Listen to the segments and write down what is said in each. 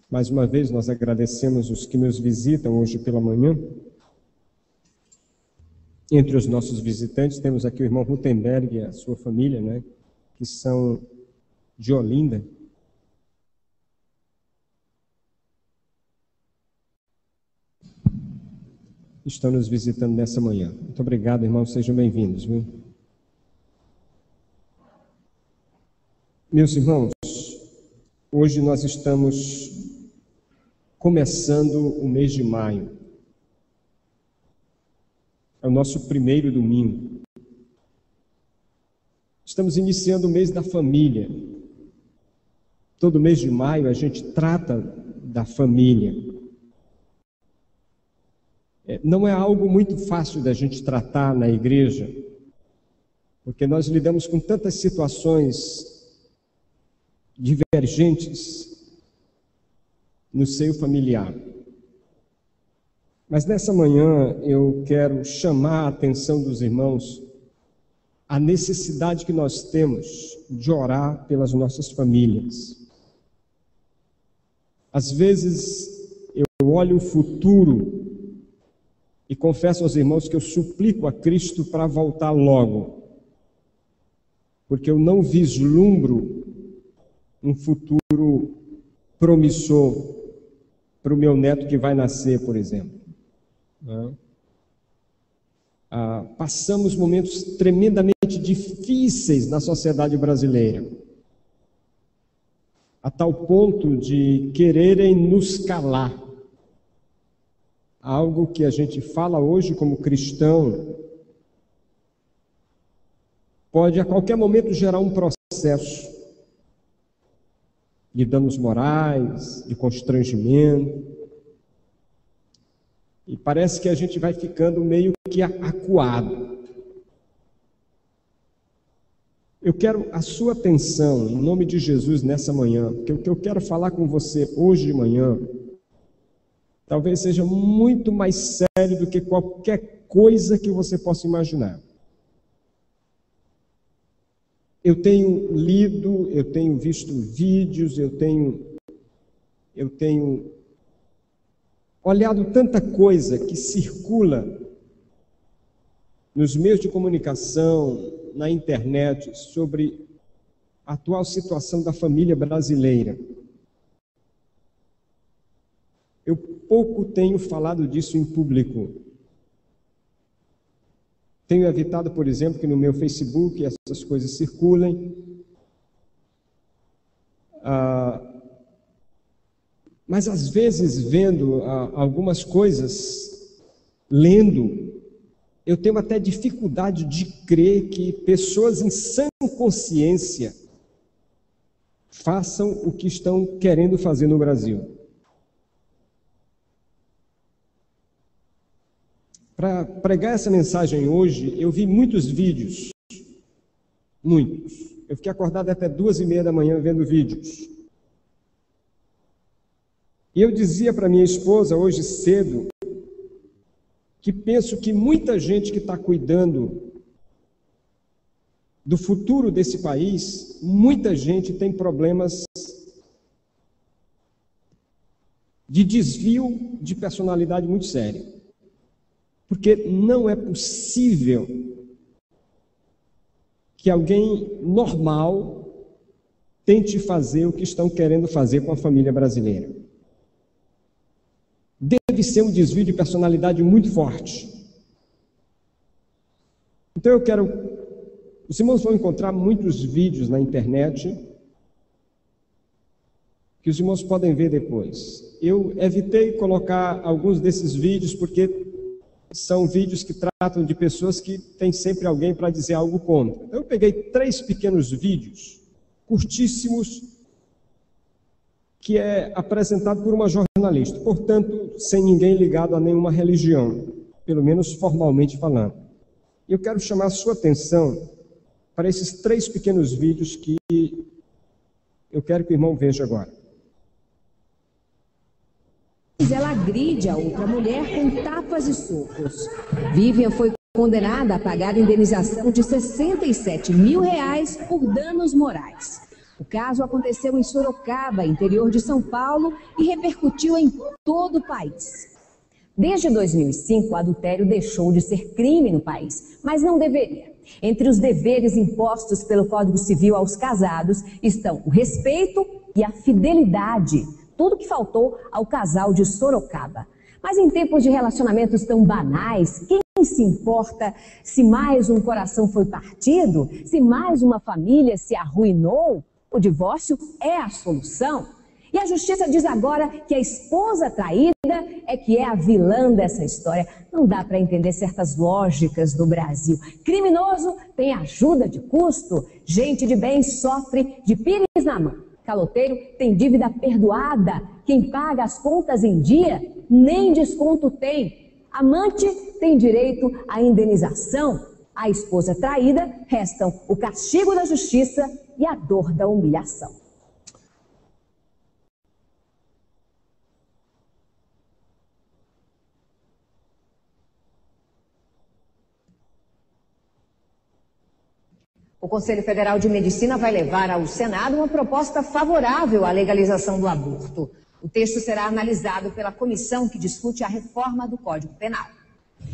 Mais uma vez, nós agradecemos os que nos visitam hoje pela manhã. Entre os nossos visitantes, temos aqui o irmão Rutenberg e a sua família, né, que são de Olinda. Estão nos visitando nessa manhã. Muito obrigado, irmãos, sejam bem-vindos, viu? Meus irmãos, hoje nós estamos começando o mês de maio. É o nosso primeiro domingo. Estamos iniciando o mês da família. Todo mês de maio a gente trata da família. Não é algo muito fácil da gente tratar na igreja, porque nós lidamos com tantas situações divergentes no seio familiar. Mas nessa manhã eu quero chamar a atenção dos irmãos à necessidade que nós temos de orar pelas nossas famílias. Às vezes eu olho o futuro e confesso aos irmãos que eu suplico a Cristo para voltar logo, porque eu não vislumbro um futuro promissor para o meu neto que vai nascer, por exemplo. Passamos momentos tremendamente difíceis na sociedade brasileira, a tal ponto de quererem nos calar. Algo que a gente fala hoje como cristão pode a qualquer momento gerar um processo de danos morais, de constrangimento. E parece que a gente vai ficando meio que acuado. Eu quero a sua atenção, em nome de Jesus, nessa manhã, porque o que eu quero falar com você hoje de manhã talvez seja muito mais sério do que qualquer coisa que você possa imaginar. Eu tenho lido, eu tenho visto vídeos, eu tenho olhado tanta coisa que circula nos meios de comunicação, na internet, sobre a atual situação da família brasileira. Eu pouco tenho falado disso em público. Tenho evitado, por exemplo, que no meu Facebook essas coisas circulem. Mas às vezes, vendo algumas coisas, lendo, eu tenho até dificuldade de crer que pessoas em sã consciência façam o que estão querendo fazer no Brasil. Para pregar essa mensagem hoje, eu vi muitos vídeos, muitos. Eu fiquei acordado até 2h30 da manhã vendo vídeos. E eu dizia para minha esposa hoje cedo que penso que muita gente que está cuidando do futuro desse país, muita gente tem problemas de desvio de personalidade muito sério. Porque não é possível que alguém normal tente fazer o que estão querendo fazer com a família brasileira. Deve ser um desvio de personalidade muito forte. Então os irmãos vão encontrar muitos vídeos na internet que os irmãos podem ver depois. Eu evitei colocar alguns desses vídeos porque são vídeos que tratam de pessoas que têm sempre alguém para dizer algo contra. Eu peguei 3 pequenos vídeos, curtíssimos, que é apresentado por uma jornalista, portanto, sem ninguém ligado a nenhuma religião, pelo menos formalmente falando. Eu quero chamar a sua atenção para esses 3 pequenos vídeos que eu quero que o irmão veja agora. Ela agride a outra mulher com tapas e socos. Vivian foi condenada a pagar indenização de R$ 67 mil por danos morais. O caso aconteceu em Sorocaba, interior de São Paulo, e repercutiu em todo o país. Desde 2005, o adultério deixou de ser crime no país, mas não deveria. Entre os deveres impostos pelo Código Civil aos casados estão o respeito e a fidelidade, tudo que faltou ao casal de Sorocaba. Mas em tempos de relacionamentos tão banais, quem se importa se mais um coração foi partido, se mais uma família se arruinou? O divórcio é a solução. E a justiça diz agora que a esposa traída é que é a vilã dessa história. Não dá para entender certas lógicas do Brasil. Criminoso tem ajuda de custo, gente de bem sofre de pires na mão. Caloteiro tem dívida perdoada, quem paga as contas em dia nem desconto tem. Amante tem direito à indenização. A esposa traída restam o castigo da justiça e a dor da humilhação. O Conselho Federal de Medicina vai levar ao Senado uma proposta favorável à legalização do aborto. O texto será analisado pela comissão que discute a reforma do Código Penal.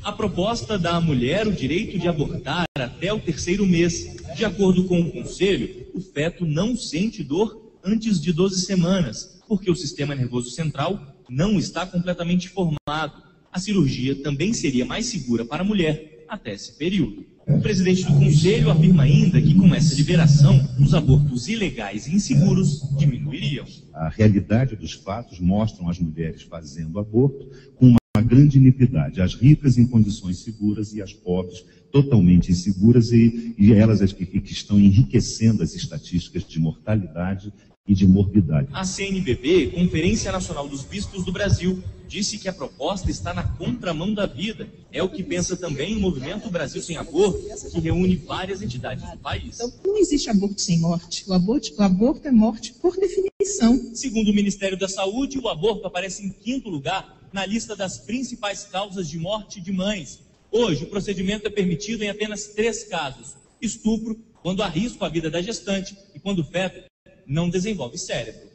A proposta dá à mulher o direito de abortar até o 3º mês. De acordo com o Conselho, o feto não sente dor antes de 12 semanas, porque o sistema nervoso central não está completamente formado. A cirurgia também seria mais segura para a mulher até esse período. O presidente do Conselho afirma ainda que com essa liberação, os abortos ilegais e inseguros diminuiriam. A realidade dos fatos mostram as mulheres fazendo aborto com uma grande iniquidade. As ricas em condições seguras e as pobres totalmente inseguras e elas as que estão enriquecendo as estatísticas de mortalidade e de morbidade. A CNBB, Conferência Nacional dos Bispos do Brasil, disse que a proposta está na contramão da vida. É o que pensa também o Movimento Brasil Sem Aborto, que reúne várias entidades do país. Então, não existe aborto sem morte. O aborto é morte por definição. Segundo o Ministério da Saúde, o aborto aparece em 5º lugar na lista das principais causas de morte de mães. Hoje, o procedimento é permitido em apenas 3 casos. Estupro, quando há risco à vida da gestante e quando o feto não desenvolve cérebro.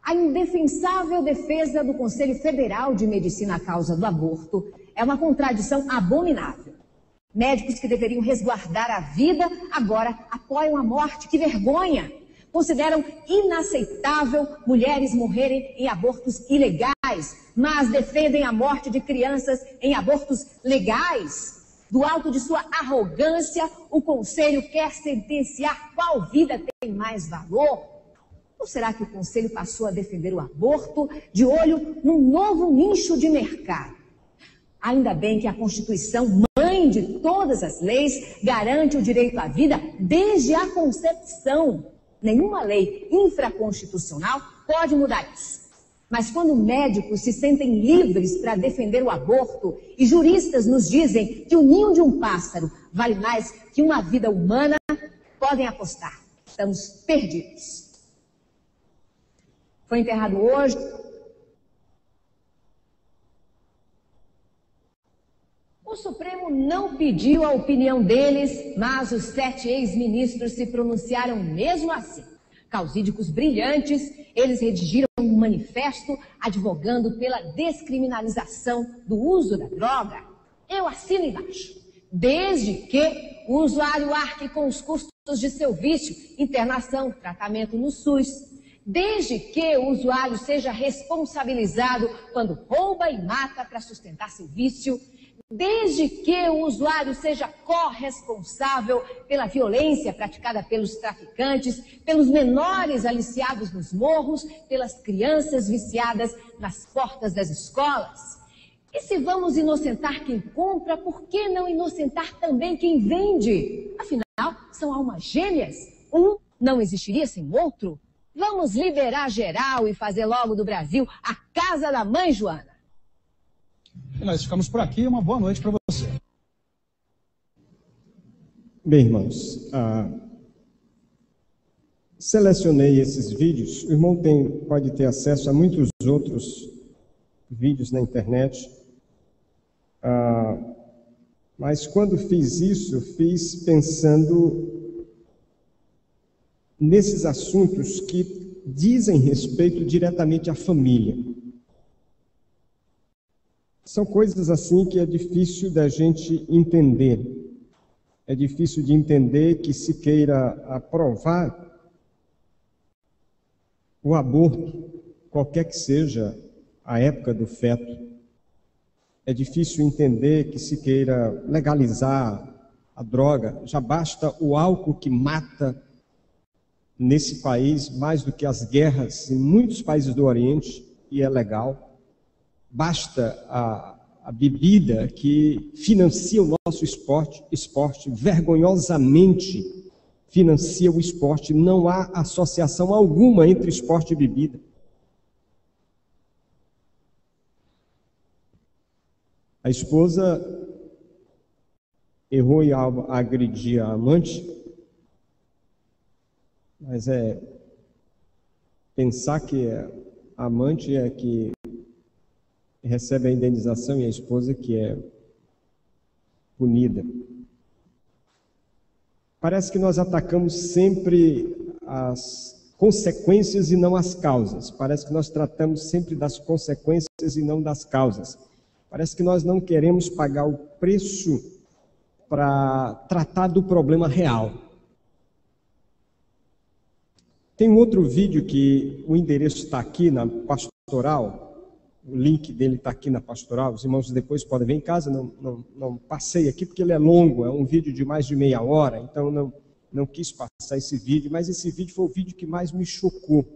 A indefensável defesa do Conselho Federal de Medicina à causa do aborto é uma contradição abominável. Médicos que deveriam resguardar a vida agora apoiam a morte. Que vergonha! Consideram inaceitável mulheres morrerem em abortos ilegais, mas defendem a morte de crianças em abortos legais. Do alto de sua arrogância, o Conselho quer sentenciar qual vida tem mais valor. Ou será que o Conselho passou a defender o aborto de olho num novo nicho de mercado? Ainda bem que a Constituição, mãe de todas as leis, garante o direito à vida desde a concepção. Nenhuma lei infraconstitucional pode mudar isso. Mas quando médicos se sentem livres para defender o aborto e juristas nos dizem que o ninho de um pássaro vale mais que uma vida humana, podem apostar. Estamos perdidos. Foi enterrado hoje. O Supremo não pediu a opinião deles, mas os 7 ex-ministros se pronunciaram mesmo assim. Causídicos brilhantes, eles redigiram um manifesto advogando pela descriminalização do uso da droga. Eu assino embaixo. Desde que o usuário arque com os custos de seu vício, internação, tratamento no SUS. Desde que o usuário seja responsabilizado quando rouba e mata para sustentar seu vício. Desde que o usuário seja corresponsável pela violência praticada pelos traficantes, pelos menores aliciados nos morros, pelas crianças viciadas nas portas das escolas. E se vamos inocentar quem compra, por que não inocentar também quem vende? Afinal, são almas gêmeas. Um não existiria sem o outro. Vamos liberar geral e fazer logo do Brasil a casa da mãe Joana. E nós ficamos por aqui. Uma boa noite para você. Bem, irmãos, selecionei esses vídeos. O irmão pode ter acesso a muitos outros vídeos na internet. Mas quando fiz isso, fiz pensando nesses assuntos que dizem respeito diretamente à família. São coisas assim que é difícil da gente entender. É difícil de entender que se queira aprovar o aborto, qualquer que seja a época do feto. É difícil entender que se queira legalizar a droga. Já basta o álcool que mata nesse país mais do que as guerras em muitos países do Oriente, e é legal. Basta a bebida que financia o nosso esporte, vergonhosamente financia o esporte. Não há associação alguma entre esporte e bebida. A esposa errou em agredir a amante, mas pensar que a amante é que recebe a indenização e a esposa que é punida. Parece que nós atacamos sempre as consequências e não as causas. Parece que nós tratamos sempre das consequências e não das causas. Parece que nós não queremos pagar o preço para tratar do problema real. Tem um outro vídeo que o endereço está aqui na pastoral. O link dele está aqui na pastoral, os irmãos depois podem ver em casa, não passei aqui porque ele é longo, é um vídeo de mais de meia hora, então não quis passar esse vídeo, mas esse vídeo foi o vídeo que mais me chocou.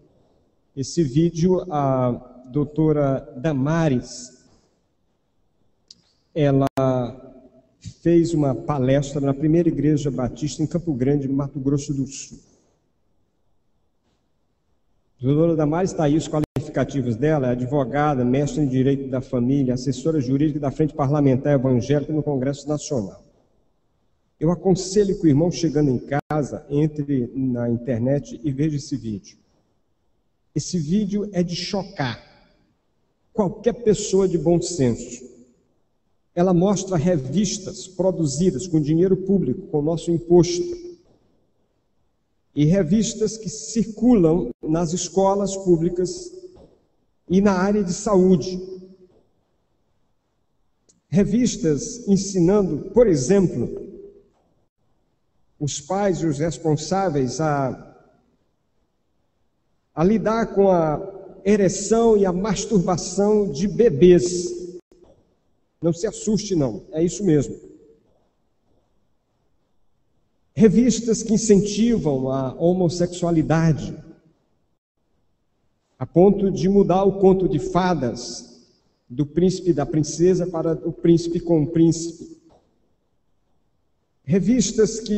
Esse vídeo, a doutora Damares, ela fez uma palestra na primeira igreja batista em Campo Grande, Mato Grosso do Sul. A doutora Damares está aí, os qualificativos dela: é advogada, mestre em Direito da Família, assessora jurídica da Frente Parlamentar Evangélica no Congresso Nacional. Eu aconselho que o irmão, chegando em casa, entre na internet e veja esse vídeo. Esse vídeo é de chocar qualquer pessoa de bom senso. Ela mostra revistas produzidas com dinheiro público, com o nosso imposto, e revistas que circulam nas escolas públicas e na área de saúde. Revistas ensinando, por exemplo, os pais e os responsáveis a lidar com a ereção e a masturbação de bebês. Não se assuste, não, é isso mesmo. Revistas que incentivam a homossexualidade, a ponto de mudar o conto de fadas do príncipe e da princesa para o príncipe com o príncipe. Revistas que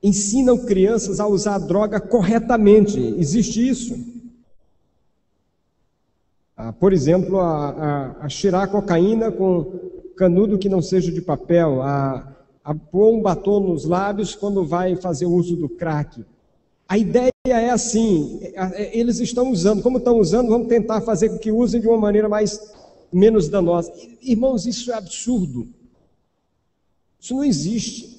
ensinam crianças a usar a droga corretamente. Existe isso. Por exemplo, a cheirar cocaína com canudo que não seja de papel, a pôr um batom nos lábios quando vai fazer o uso do crack. A ideia é assim: eles estão usando, como estão usando, vamos tentar fazer com que usem de uma maneira menos danosa. Irmãos, isso é absurdo. Isso não existe.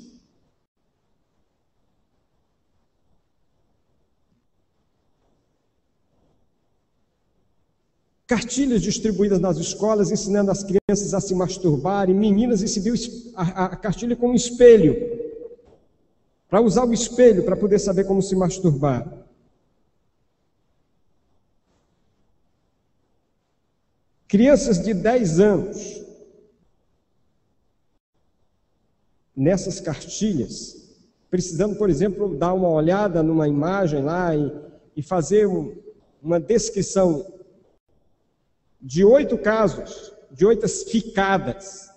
Cartilhas distribuídas nas escolas, ensinando as crianças a se masturbarem, meninas recebiam a cartilha como um espelho, para usar o espelho para poder saber como se masturbar. Crianças de 10 anos, nessas cartilhas, precisando, por exemplo, dar uma olhada numa imagem lá e fazer uma descrição de 8 casos, de 8 ficadas.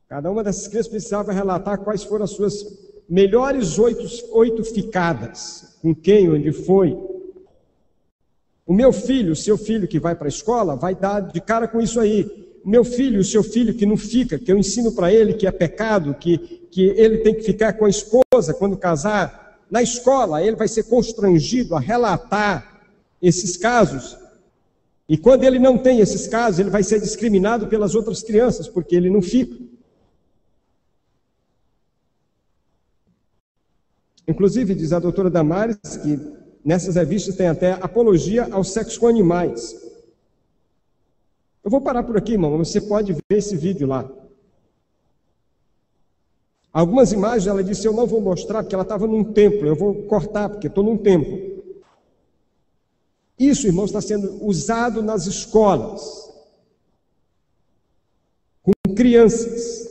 Cada uma dessas crianças precisava relatar quais foram as suas melhores 8 ficadas, com quem, onde foi. O meu filho, o seu filho que vai para a escola, vai dar de cara com isso aí. O meu filho, o seu filho que não fica, que eu ensino para ele que é pecado, que ele tem que ficar com a esposa quando casar, na escola ele vai ser constrangido a relatar esses casos. E quando ele não tem esses casos, ele vai ser discriminado pelas outras crianças, porque ele não fica. Inclusive, diz a doutora Damares, que nessas revistas tem até apologia ao sexo com animais. Eu vou parar por aqui, irmão, você pode ver esse vídeo lá. Algumas imagens ela disse, eu não vou mostrar porque ela estava num templo, eu vou cortar porque estou num templo. Isso, irmãos, está sendo usado nas escolas, com crianças.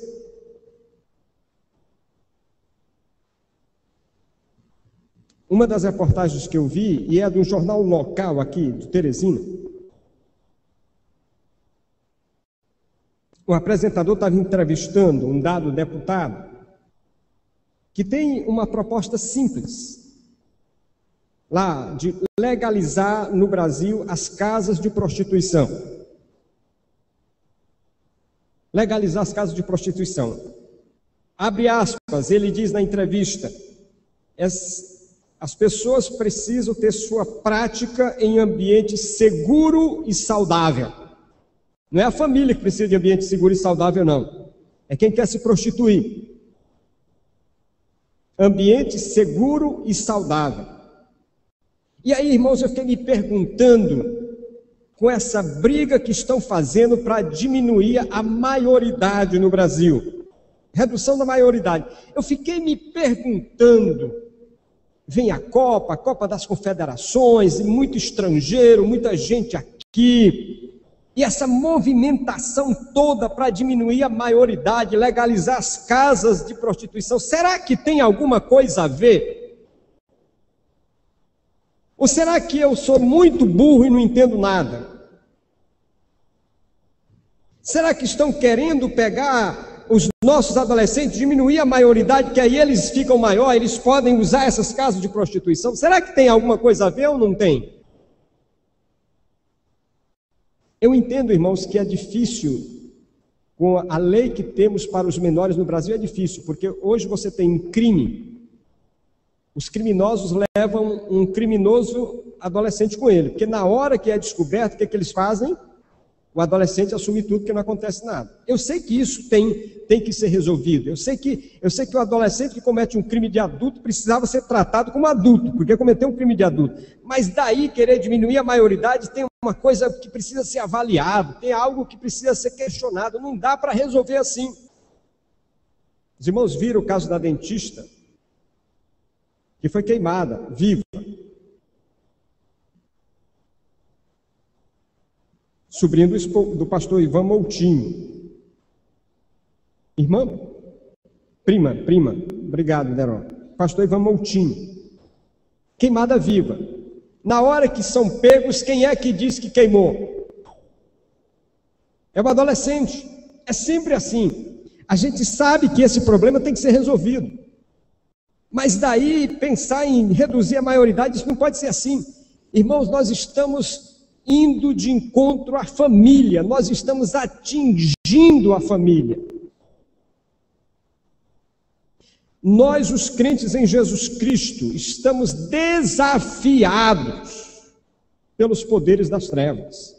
Uma das reportagens que eu vi, e é de um jornal local aqui, de Teresina, o apresentador estava entrevistando um dado deputado que tem uma proposta simples, lá, de legalizar no Brasil as casas de prostituição. Legalizar as casas de prostituição. Abre aspas, ele diz na entrevista, as pessoas precisam ter sua prática em ambiente seguro e saudável. Não é a família que precisa de ambiente seguro e saudável, não. É quem quer se prostituir. Ambiente seguro e saudável. E aí, irmãos, eu fiquei me perguntando, com essa briga que estão fazendo para diminuir a maioridade no Brasil, redução da maioridade, eu fiquei me perguntando, vem a Copa das Confederações, e muito estrangeiro, muita gente aqui, e essa movimentação toda para diminuir a maioridade, legalizar as casas de prostituição, será que tem alguma coisa a ver? Ou será que eu sou muito burro e não entendo nada? Será que estão querendo pegar os nossos adolescentes, diminuir a maioridade, que aí eles ficam maior, eles podem usar essas casas de prostituição? Será que tem alguma coisa a ver ou não tem? Eu entendo, irmãos, que é difícil, com a lei que temos para os menores no Brasil, é difícil, porque hoje você tem um crime. Os criminosos levam um criminoso adolescente com ele, porque na hora que é descoberto, o que eles fazem? O adolescente assume tudo, porque não acontece nada. Eu sei que isso tem que ser resolvido. Eu sei que o adolescente que comete um crime de adulto precisava ser tratado como adulto, porque cometeu um crime de adulto. Mas daí querer diminuir a maioridade, tem uma coisa que precisa ser avaliado, tem algo que precisa ser questionado. Não dá para resolver assim. Os irmãos viram o caso da dentista, que foi queimada, viva. Sobrinho do pastor Ivan Moutinho. Irmã? Prima. Obrigado, Deron. Pastor Ivan Moutinho. Queimada viva. Na hora que são pegos, quem é que diz que queimou? É o adolescente. É sempre assim. A gente sabe que esse problema tem que ser resolvido. Mas daí pensar em reduzir a maioridade, isso não pode ser assim. Irmãos, nós estamos indo de encontro à família, nós estamos atingindo a família. Nós, os crentes em Jesus Cristo, estamos desafiados pelos poderes das trevas.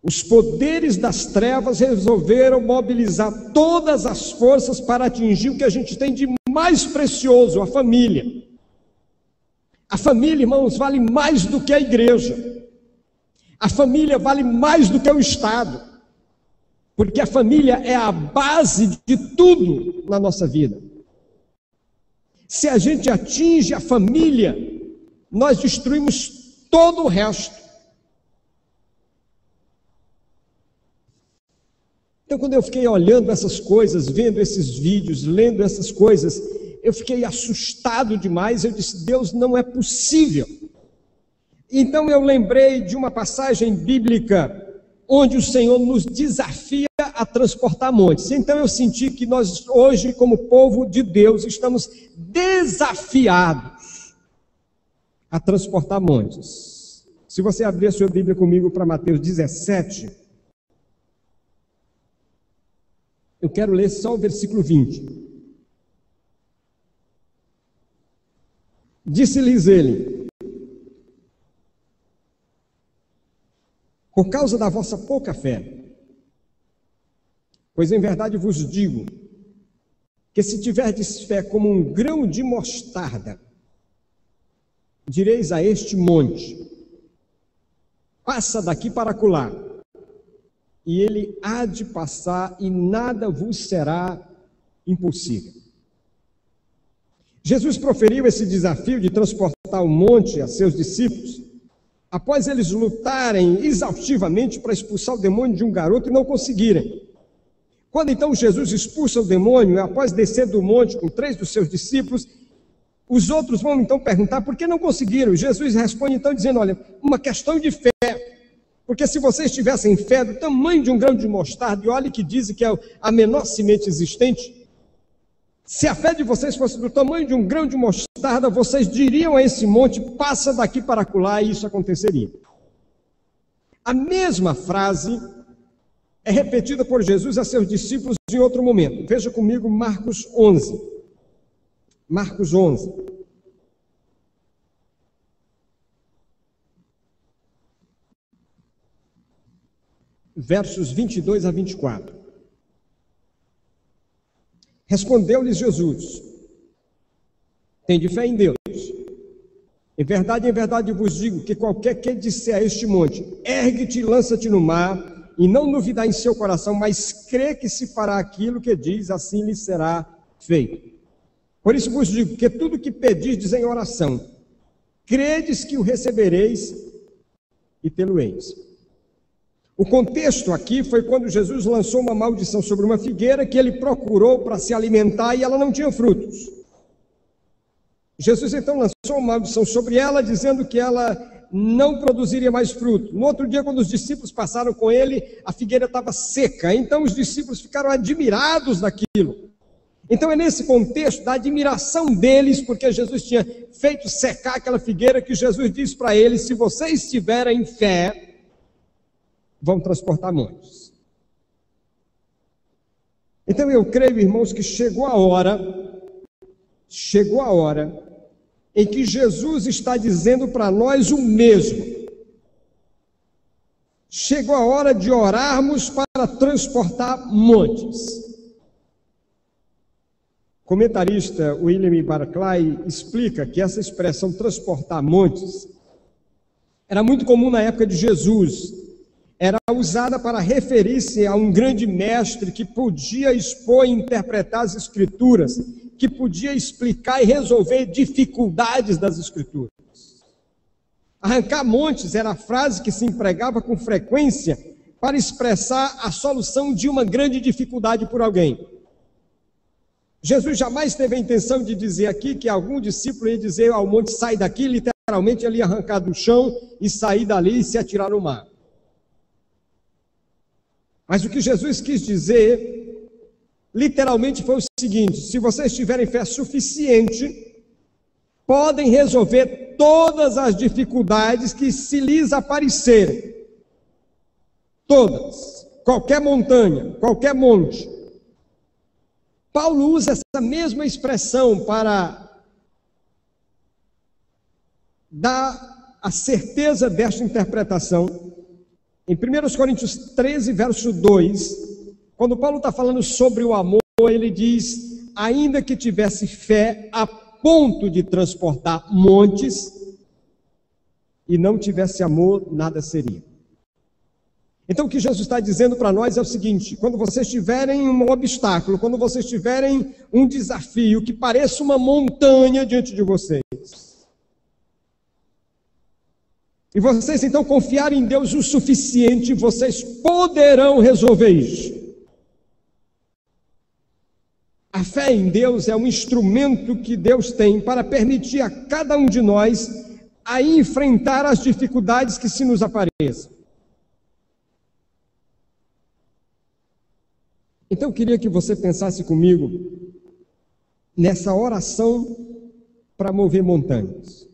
Os poderes das trevas resolveram mobilizar todas as forças para atingir o que a gente tem de mais precioso, a família. A família, irmãos, vale mais do que a igreja. A família vale mais do que o Estado. Porque a família é a base de tudo na nossa vida. Se a gente atinge a família, nós destruímos todo o resto. Então, quando eu fiquei olhando essas coisas, vendo esses vídeos, lendo essas coisas, eu fiquei assustado demais. Eu disse, Deus, não é possível. Então eu lembrei de uma passagem bíblica onde o Senhor nos desafia a transportar montes. Então eu senti que nós hoje, como povo de Deus, estamos desafiados a transportar montes. Se você abrir a sua Bíblia comigo para Mateus 17, eu quero ler só o versículo 20. Disse-lhes ele: por causa da vossa pouca fé, Pois em verdade vos digo, que se tiverdes fé como um grão de mostarda, direis a este monte, passa daqui para acolá, e ele há de passar, e nada vos será impossível. Jesus proferiu esse desafio de transportar o monte a seus discípulos, após eles lutarem exaustivamente para expulsar o demônio de um garoto e não conseguirem. Quando então Jesus expulsa o demônio, após descer do monte com 3 dos seus discípulos, os outros vão então perguntar por que não conseguiram. Jesus responde então dizendo, olha, uma questão de fé, porque se vocês tivessem fé do tamanho de um grão de mostarda, e olha que dizem que é a menor semente existente, se a fé de vocês fosse do tamanho de um grão de mostarda, vocês diriam a esse monte, passa daqui para acolá, e isso aconteceria. A mesma frase é repetida por Jesus a seus discípulos em outro momento. Veja comigo Marcos 11. Marcos 11. Versos 22 a 24. Respondeu-lhes Jesus, tende fé em Deus. Em verdade vos digo que qualquer que disser a este monte, ergue-te e lança-te no mar, e não duvidar em seu coração, mas crê que se fará aquilo que diz, assim lhe será feito. Por isso vos digo que tudo que pedirdes em oração, credes que o recebereis e tê-lo-eis. O contexto aqui foi quando Jesus lançou uma maldição sobre uma figueira que ele procurou para se alimentar e ela não tinha frutos. Jesus então lançou uma maldição sobre ela, dizendo que ela não produziria mais fruto. No outro dia, quando os discípulos passaram com ele, a figueira estava seca. Então os discípulos ficaram admirados daquilo. Então é nesse contexto da admiração deles, porque Jesus tinha feito secar aquela figueira, que Jesus disse para eles, se vocês tiverem fé, vão transportar montes. Então eu creio, irmãos, que chegou a hora em que Jesus está dizendo para nós o mesmo. Chegou a hora de orarmos para transportar montes. O comentarista William Barclay explica que essa expressão transportar montes era muito comum na época de Jesus. Era usada para referir-se a um grande mestre que podia expor e interpretar as Escrituras, que podia explicar e resolver dificuldades das Escrituras. Arrancar montes era a frase que se empregava com frequência para expressar a solução de uma grande dificuldade por alguém. Jesus jamais teve a intenção de dizer aqui que algum discípulo ia dizer ao monte, sai daqui, literalmente ele ia arrancar do chão e sair dali e se atirar no mar. Mas o que Jesus quis dizer, literalmente foi o seguinte, se vocês tiverem fé suficiente, podem resolver todas as dificuldades que se lhes aparecerem. Todas. Qualquer montanha, qualquer monte. Paulo usa essa mesma expressão para dar a certeza desta interpretação. Em 1 Coríntios 13, verso 2, quando Paulo está falando sobre o amor, ele diz, ainda que tivesse fé a ponto de transportar montes, e não tivesse amor, nada seria. Então o que Jesus está dizendo para nós é o seguinte, quando vocês tiverem um obstáculo, quando vocês tiverem um desafio que pareça uma montanha diante de vocês, e vocês então confiarem em Deus o suficiente, vocês poderão resolver isso. A fé em Deus é um instrumento que Deus tem para permitir a cada um de nós a enfrentar as dificuldades que se nos apareçam. Então eu queria que você pensasse comigo nessa oração para mover montanhas.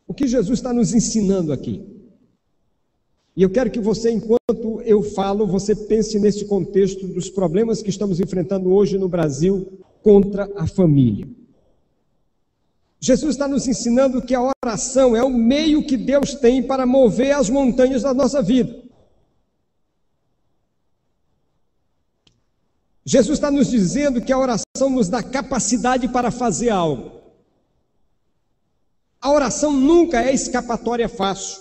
O que Jesus está nos ensinando aqui? E eu quero que você, enquanto eu falo, você pense nesse contexto dos problemas que estamos enfrentando hoje no Brasil contra a família. Jesus está nos ensinando que a oração é o meio que Deus tem para mover as montanhas da nossa vida. Jesus está nos dizendo que a oração nos dá capacidade para fazer algo. A oração nunca é escapatória fácil.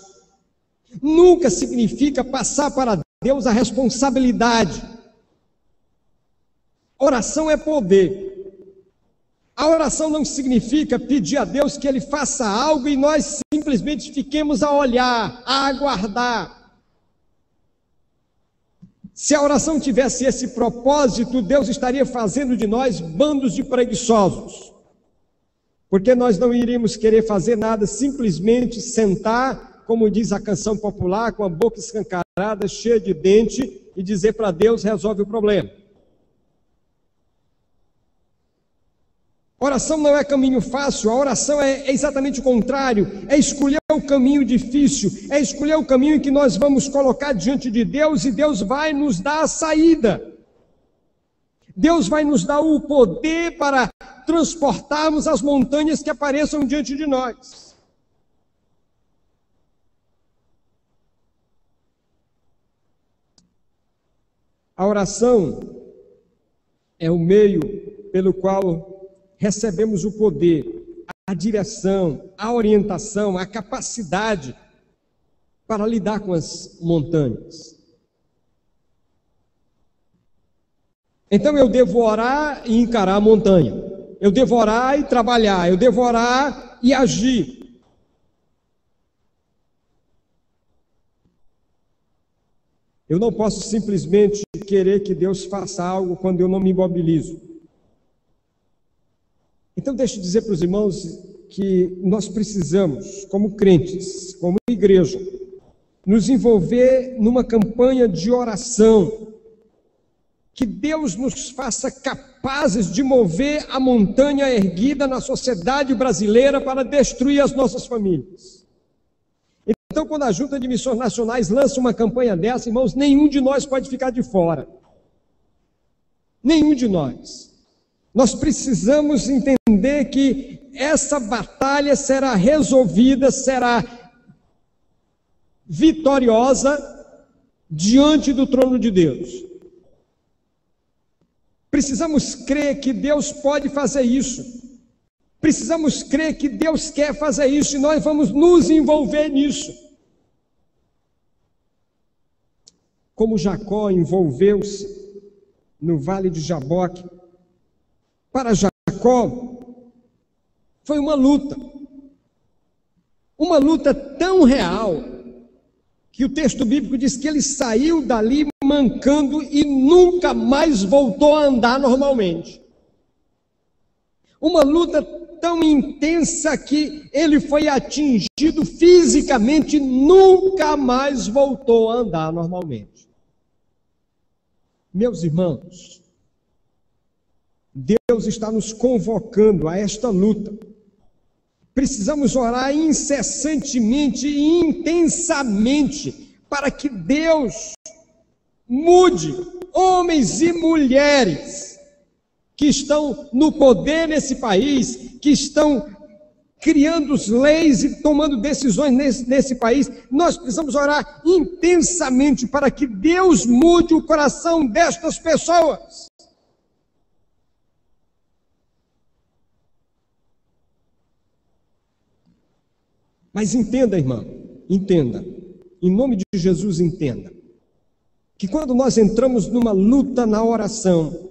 Nunca significa passar para Deus a responsabilidade. Oração é poder. A oração não significa pedir a Deus que Ele faça algo e nós simplesmente fiquemos a olhar, a aguardar. Se a oração tivesse esse propósito, Deus estaria fazendo de nós bandos de preguiçosos. Porque nós não iríamos querer fazer nada, simplesmente sentar, como diz a canção popular, com a boca escancarada, cheia de dente, e dizer para Deus, resolve o problema. Oração não é caminho fácil, a oração é exatamente o contrário, é escolher o caminho difícil, é escolher o caminho que nós vamos colocar diante de Deus e Deus vai nos dar a saída. Deus vai nos dar o poder para transportarmos as montanhas que apareçam diante de nós. A oração é o meio pelo qual recebemos o poder, a direção, a orientação, a capacidade para lidar com as montanhas. Então eu devo orar e encarar a montanha. Eu devo orar e trabalhar. Eu devo orar e agir. Eu não posso simplesmente querer que Deus faça algo quando eu não me mobilizo. Então deixa eu dizer para os irmãos que nós precisamos, como crentes, como igreja, nos envolver numa campanha de oração, que Deus nos faça capazes de mover a montanha erguida na sociedade brasileira para destruir as nossas famílias. Então, quando a Junta de Missões Nacionais lança uma campanha dessa, irmãos, nenhum de nós pode ficar de fora. Nenhum de nós. Nós precisamos entender que essa batalha será resolvida, será vitoriosa diante do trono de Deus. Precisamos crer que Deus pode fazer isso. Precisamos crer que Deus quer fazer isso e nós vamos nos envolver nisso. Como Jacó envolveu-se no vale de Jaboque, para Jacó foi uma luta tão real, que o texto bíblico diz que ele saiu dali mancando e nunca mais voltou a andar normalmente. Uma luta tão intensa que ele foi atingido fisicamente e nunca mais voltou a andar normalmente. Meus irmãos, Deus está nos convocando a esta luta. Precisamos orar incessantemente e intensamente para que Deus mude homens e mulheres que estão no poder nesse país, que estão criando leis e tomando decisões nesse país. Nós precisamos orar intensamente para que Deus mude o coração destas pessoas. Mas entenda, irmão, entenda, em nome de Jesus, entenda, que quando nós entramos numa luta na oração,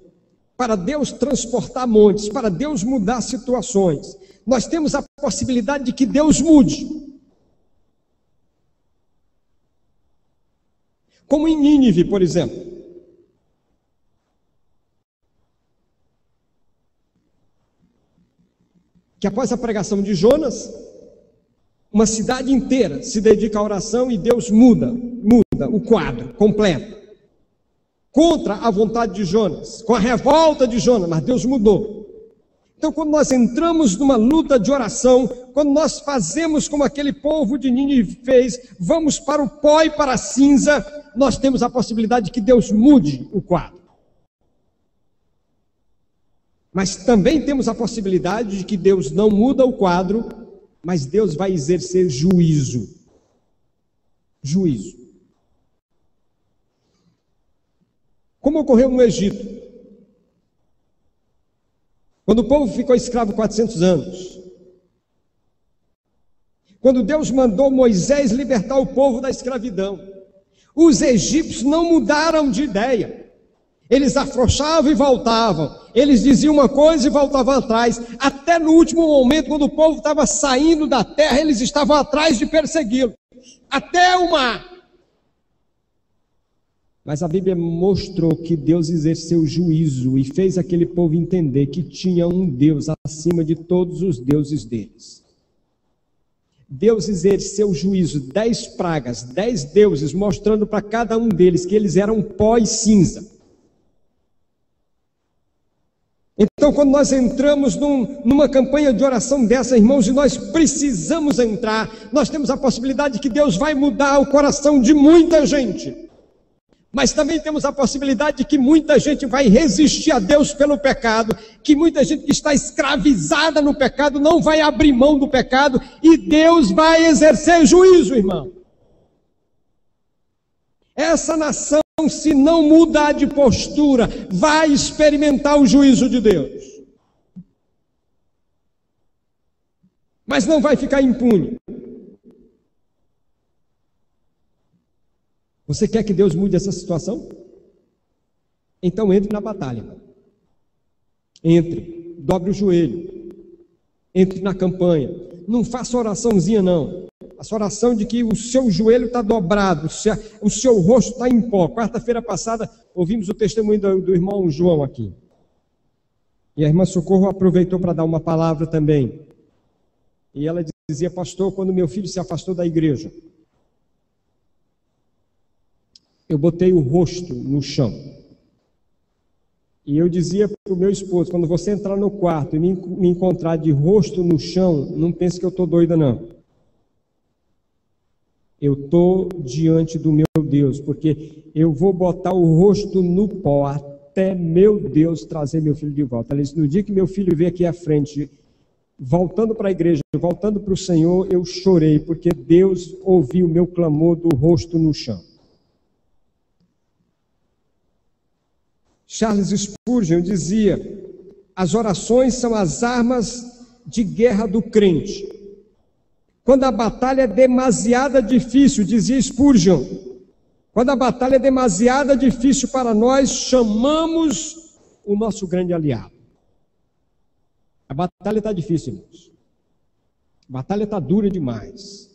para Deus transportar montes, para Deus mudar situações, nós temos a possibilidade de que Deus mude. Como em Nínive, por exemplo. Que após a pregação de Jonas, uma cidade inteira se dedica à oração e Deus muda o quadro completo. Contra a vontade de Jonas, com a revolta de Jonas, mas Deus mudou. Então, quando nós entramos numa luta de oração, quando nós fazemos como aquele povo de Nínive fez, vamos para o pó e para a cinza, nós temos a possibilidade de que Deus mude o quadro. Mas também temos a possibilidade de que Deus não muda o quadro, mas Deus vai exercer juízo. Juízo. Como ocorreu no Egito. Quando o povo ficou escravo 400 anos. Quando Deus mandou Moisés libertar o povo da escravidão. Os egípcios não mudaram de ideia. Eles afrouxavam e voltavam. Eles diziam uma coisa e voltavam atrás. Até no último momento, quando o povo estava saindo da terra, eles estavam atrás de persegui-lo. Até o mar. Mas a Bíblia mostrou que Deus exerceu juízo e fez aquele povo entender que tinha um Deus acima de todos os deuses deles. Deus exerceu juízo, 10 pragas, 10 deuses, mostrando para cada um deles que eles eram pó e cinza. Então, quando nós entramos numa campanha de oração dessa, irmãos, e nós precisamos entrar, nós temos a possibilidade de que Deus vai mudar o coração de muita gente. Mas também temos a possibilidade de que muita gente vai resistir a Deus pelo pecado, que muita gente que está escravizada no pecado não vai abrir mão do pecado, e Deus vai exercer juízo, irmão. Essa nação, se não mudar de postura, vai experimentar o juízo de Deus. Mas não vai ficar impune. Você quer que Deus mude essa situação? Então entre na batalha. Entre, dobre o joelho. Entre na campanha. Não faça oraçãozinha não. Essa oração de que o seu joelho está dobrado, o seu rosto está em pó. Quarta-feira passada, ouvimos o testemunho do irmão João aqui. E a irmã Socorro aproveitou para dar uma palavra também. E ela dizia, pastor, quando meu filho se afastou da igreja, eu botei o rosto no chão. E eu dizia para o meu esposo, quando você entrar no quarto e me encontrar de rosto no chão, não pense que eu estou doida não. Eu estou diante do meu Deus, porque eu vou botar o rosto no pó até meu Deus trazer meu filho de volta. Ela disse, no dia que meu filho veio aqui à frente, voltando para a igreja, voltando para o Senhor, eu chorei, porque Deus ouviu o meu clamor do rosto no chão. Charles Spurgeon dizia, as orações são as armas de guerra do crente. Quando a batalha é demasiado difícil, dizia Spurgeon, quando a batalha é demasiado difícil para nós, chamamos o nosso grande aliado. A batalha está difícil, irmãos. A batalha está dura demais.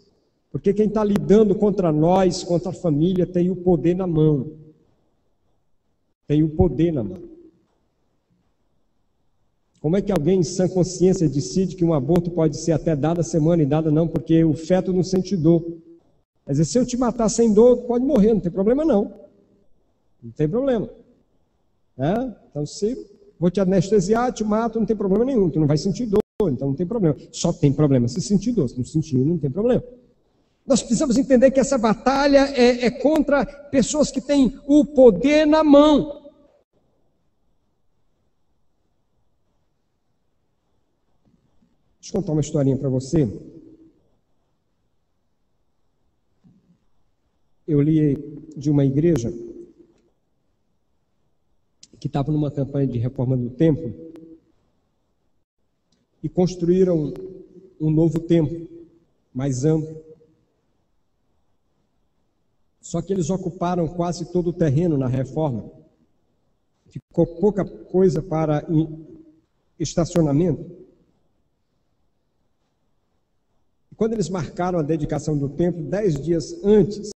Porque quem está lidando contra nós, contra a família, tem o poder na mão. Tem o poder na mão. Como é que alguém em sã consciência decide que um aborto pode ser até dado a semana e dada não, porque o feto não sente dor? Quer dizer, se eu te matar sem dor, pode morrer, não tem problema não. Não tem problema. Então, se vou te anestesiar, te mato, não tem problema nenhum, tu não vai sentir dor, então não tem problema. Só tem problema se sentir dor, se não sentir, não tem problema. Nós precisamos entender que essa batalha é contra pessoas que têm o poder na mão. Deixa eu contar uma historinha para você. Eu li de uma igreja que estava numa campanha de reforma do templo e construíram um novo templo, mais amplo. Só que eles ocuparam quase todo o terreno na reforma. Ficou pouca coisa para estacionamento. E quando eles marcaram a dedicação do templo, 10 dias antes,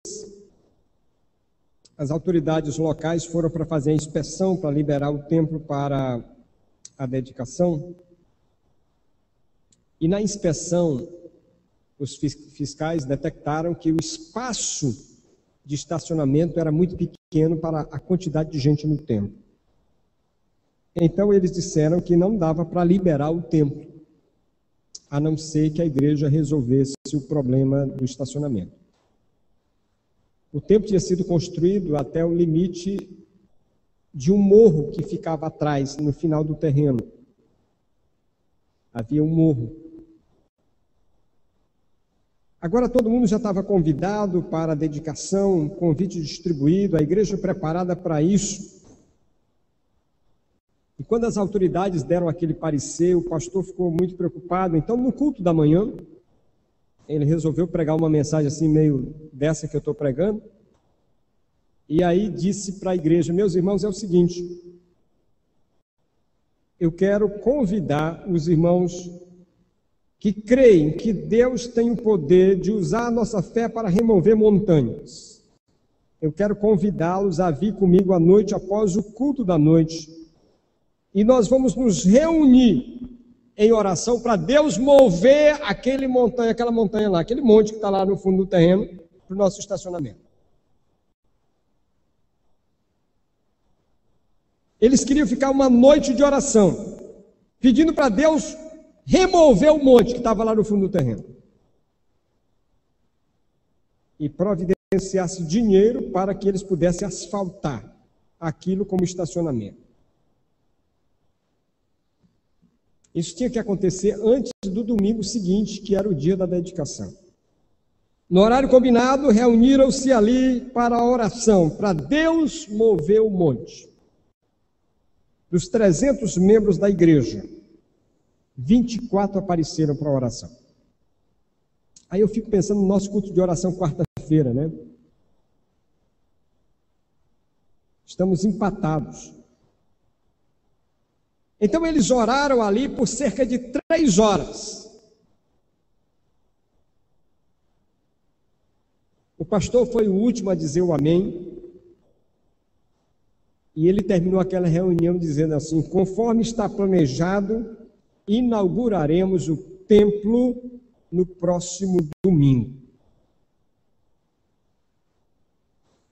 as autoridades locais foram para fazer a inspeção, para liberar o templo para a dedicação. E na inspeção, os fiscais detectaram que o espaço de estacionamento era muito pequeno para a quantidade de gente no templo. Então eles disseram que não dava para liberar o templo, a não ser que a igreja resolvesse o problema do estacionamento. O templo tinha sido construído até o limite de um morro que ficava atrás, no final do terreno. Havia um morro. Agora todo mundo já estava convidado para a dedicação, convite distribuído, a igreja preparada para isso. E quando as autoridades deram aquele parecer, o pastor ficou muito preocupado. Então, no culto da manhã, ele resolveu pregar uma mensagem assim, meio dessa que eu estou pregando. E aí disse para a igreja: meus irmãos, é o seguinte, eu quero convidar os irmãos que creem que Deus tem o poder de usar a nossa fé para remover montanhas. Eu quero convidá-los a vir comigo à noite, após o culto da noite, e nós vamos nos reunir em oração para Deus mover aquela montanha lá, aquele monte que está lá no fundo do terreno, para o nosso estacionamento. Eles queriam ficar uma noite de oração, pedindo para Deus remover o monte que estava lá no fundo do terreno. E providenciasse dinheiro para que eles pudessem asfaltar aquilo como estacionamento. Isso tinha que acontecer antes do domingo seguinte, que era o dia da dedicação. No horário combinado, reuniram-se ali para a oração, para Deus mover o monte. Dos 300 membros da igreja, 24 apareceram para a oração. Aí eu fico pensando no nosso culto de oração quarta-feira, né? Estamos empatados. Então eles oraram ali por cerca de 3 horas. O pastor foi o último a dizer o amém. E ele terminou aquela reunião dizendo assim: conforme está planejado, inauguraremos o templo no próximo domingo.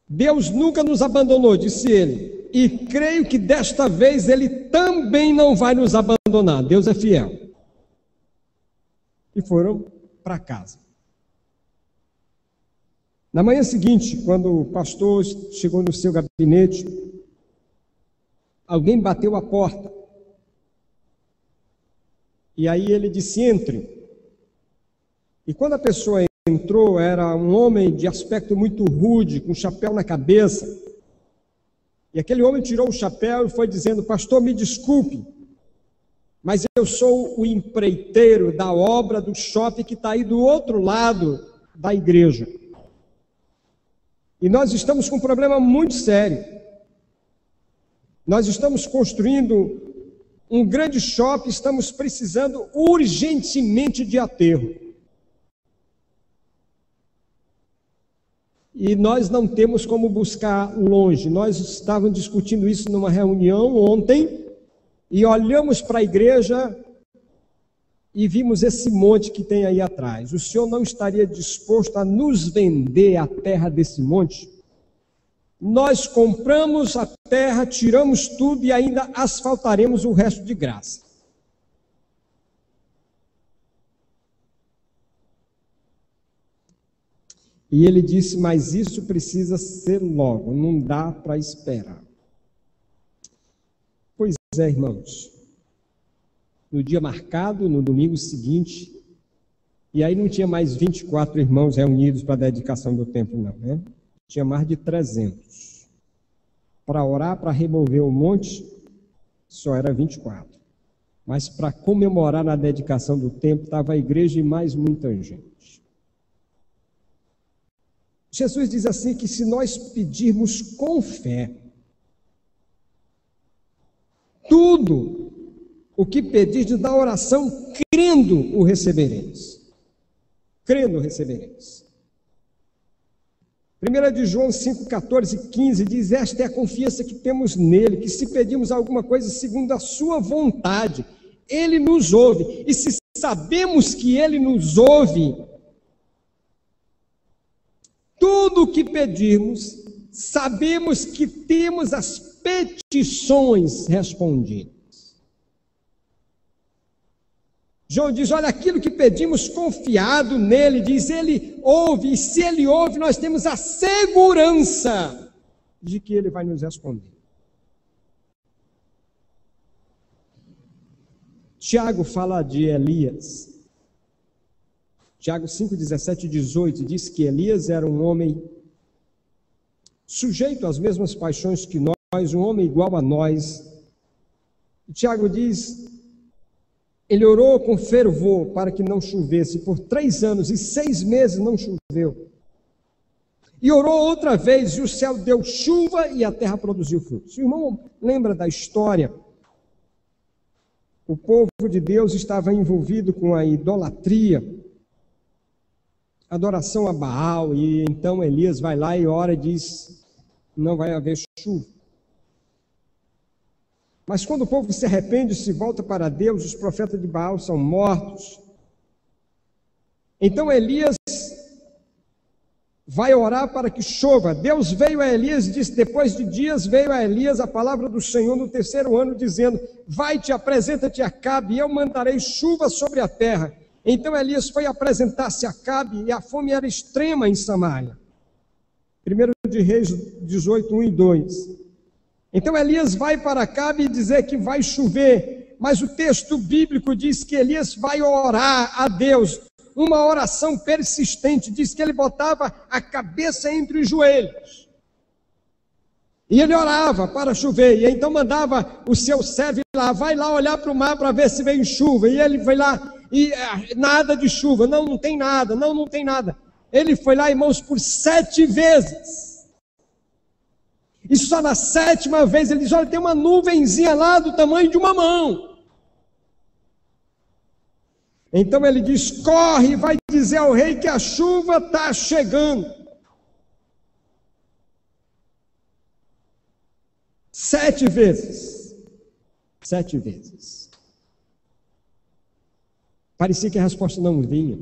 Deus nunca nos abandonou, disse ele, e creio que desta vez Ele também não vai nos abandonar. Deus é fiel. E foram para casa. Na manhã seguinte, quando o pastor chegou no seu gabinete, alguém bateu a porta. E aí ele disse: entre. E quando a pessoa entrou, era um homem de aspecto muito rude, com chapéu na cabeça. E aquele homem tirou o chapéu e foi dizendo: pastor, me desculpe, mas eu sou o empreiteiro da obra do shopping que está aí do outro lado da igreja. E nós estamos com um problema muito sério. Nós estamos construindo um grande shopping, estamos precisando urgentemente de aterro. E nós não temos como buscar longe. Nós estávamos discutindo isso numa reunião ontem, e olhamos para a igreja e vimos esse monte que tem aí atrás. O senhor não estaria disposto a nos vender a terra desse monte? Nós compramos a terra, tiramos tudo e ainda asfaltaremos o resto de graça. E ele disse: mas isso precisa ser logo, não dá para esperar. Pois é, irmãos, no dia marcado, no domingo seguinte, e aí não tinha mais 24 irmãos reunidos para a dedicação do templo, não, né? Tinha mais de 300. Para orar, para remover o monte, só era 24. Mas para comemorar a dedicação do templo, estava a igreja e mais muita gente. Jesus diz assim que se nós pedirmos com fé, tudo o que pedirdes na oração, crendo o recebereis. Crendo o recebereis. 1 de João 5, 14 e 15 diz: esta é a confiança que temos nele, que se pedimos alguma coisa segundo a sua vontade, ele nos ouve. E se sabemos que ele nos ouve, tudo o que pedirmos, sabemos que temos as petições respondidas. João diz: olha, aquilo que pedimos confiado nele, diz, ele ouve, e se ele ouve, nós temos a segurança de que ele vai nos responder. Tiago fala de Elias. Tiago 5, 17 e 18 diz que Elias era um homem sujeito às mesmas paixões que nós, um homem igual a nós, Tiago diz, ele orou com fervor para que não chovesse, por 3 anos e 6 meses não choveu. E orou outra vez, e o céu deu chuva e a terra produziu frutos. O irmão lembra da história? O povo de Deus estava envolvido com a idolatria, adoração a Baal, e então Elias vai lá e ora e diz, não vai haver chuva. Mas quando o povo se arrepende e se volta para Deus, os profetas de Baal são mortos. Então Elias vai orar para que chova. Deus veio a Elias e disse, depois de dias veio a Elias a palavra do Senhor no 3º ano, dizendo, vai-te, apresenta-te a Acabe, e eu mandarei chuva sobre a terra. Então Elias foi apresentar-se a Acabe, e a fome era extrema em Samaria. 1 de Reis 18, 1 e 2. Então Elias vai para Acabe e dizer que vai chover, mas o texto bíblico diz que Elias vai orar a Deus, uma oração persistente, diz que ele botava a cabeça entre os joelhos, e ele orava para chover, e então mandava o seu servo lá, vai lá olhar para o mar para ver se vem chuva, e ele foi lá, e nada de chuva, não tem nada, não tem nada. Ele foi lá, irmãos, por 7 vezes, e só na 7ª vez ele diz, olha, tem uma nuvenzinha lá do tamanho de uma mão. Então ele diz, corre e vai dizer ao rei que a chuva está chegando. 7 vezes. 7 vezes. Parecia que a resposta não vinha.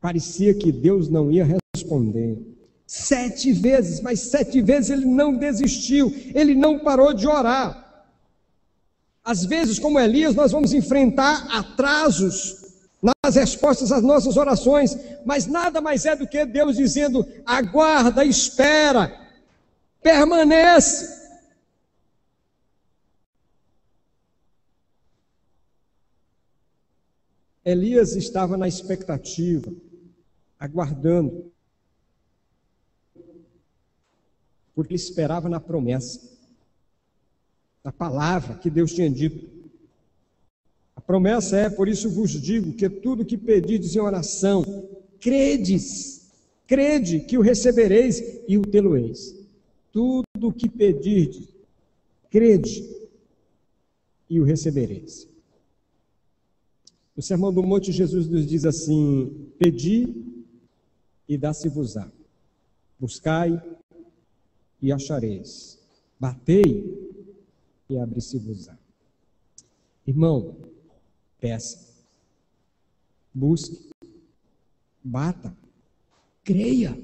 Parecia que Deus não ia responder. 7 vezes, mas 7 vezes ele não desistiu, ele não parou de orar. Às vezes, como Elias, nós vamos enfrentar atrasos nas respostas às nossas orações, mas nada mais é do que Deus dizendo, aguarda, espera, permanece. Elias estava na expectativa, aguardando, porque ele esperava na promessa, na palavra que Deus tinha dito. A promessa é, por isso vos digo, que tudo que pedirdes em oração, crede que o recebereis e o tê-lo-eis. Tudo que pedirdes, crede e o recebereis. No Sermão do Monte, Jesus nos diz assim, pedi e dá-se-vos-á, buscai e achareis, batei e abre-se-vos-á. Irmão, peça, busque, bata, creia,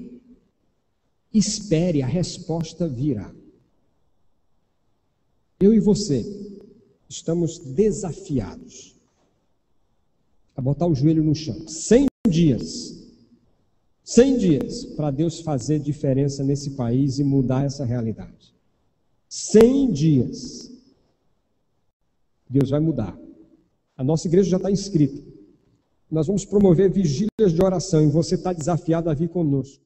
espere, a resposta virá. Eu e você estamos desafiados a botar o joelho no chão. 100 dias para Deus fazer diferença nesse país e mudar essa realidade. 100 dias. Deus vai mudar. A nossa igreja já está inscrita. Nós vamos promover vigílias de oração e você está desafiado a vir conosco.